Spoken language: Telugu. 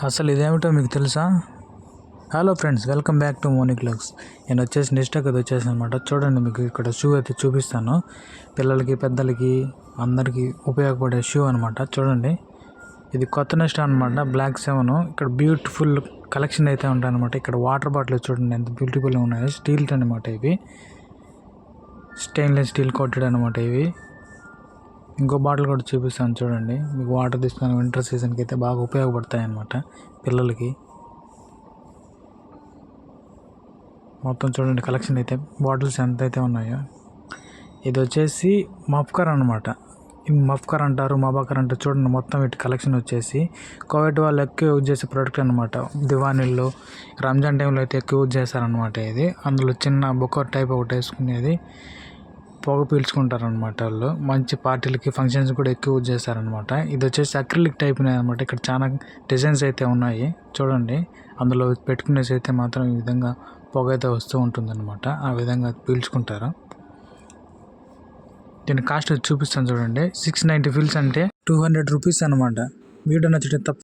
అసలు ఇదేమిటో మీకు తెలుసా? Hello friends, welcome back to monic vlogs. నేను వచ్చేసి నెక్స్ట్ అది వచ్చేసి అనమాట. చూడండి, మీకు ఇక్కడ షూ అయితే చూపిస్తాను. పిల్లలకి పెద్దలకి అందరికీ ఉపయోగపడే షూ అనమాట. చూడండి, ఇది కొత్త నెక్స్ట్ అనమాట, బ్లాక్ 7. ఇక్కడ బ్యూటిఫుల్ కలెక్షన్ అయితే ఉంటాయన్నమాట. ఇక్కడ వాటర్ బాటిల్ చూడండి ఎంత బ్యూటిఫుల్గా ఉన్నాయో. స్టీల్ అనమాట, ఇవి స్టెయిన్లెస్ స్టీల్ కోటెడ్ అనమాట. ఇవి ఇంకో బాటిల్ కూడా చూపిస్తాను చూడండి. మీకు వాటర్ తీసుకొని వింటర్ సీజన్కి అయితే బాగా ఉపయోగపడతాయి అన్నమాట పిల్లలకి. మొత్తం చూడండి కలెక్షన్ అయితే, బాటిల్స్ ఎంత అయితే ఉన్నాయో. ఇది వచ్చేసి మఫ్కర్ అనమాట. మఫ్కర్ అంటారు, మబాకర్ అంటారు. చూడండి మొత్తం వీటి కలెక్షన్ వచ్చేసి కోవిడ్ వాళ్ళు ఎక్కువ యూజ్ చేసే ప్రోడక్ట్ అనమాట. దివానీల్లో రంజాన్ టైంలో అయితే ఎక్కువ యూజ్ చేస్తారనమాట. ఇది అందులో చిన్న బొక్కర్ టైప్ ఒకటి వేసుకునేది, పొగ పీల్చుకుంటారనమాట వాళ్ళు. మంచి పార్టీలకి ఫంక్షన్స్ కూడా ఎక్కువ యూజ్ చేస్తారనమాట. ఇది వచ్చేసి అక్రిలిక్ టైప్ అనమాట. ఇక్కడ చాలా డిజైన్స్ అయితే ఉన్నాయి చూడండి. అందులో పెట్టుకునేసి అయితే మాత్రం ఈ విధంగా పొగ అయితే వస్తూ ఉంటుందన్నమాట. ఆ విధంగా పీల్చుకుంటారు. దీని కాస్ట్ చూపిస్తాను చూడండి. 690 ఫిల్స్ అంటే 200 రూపీస్ అనమాట. వీడియో నచ్చితే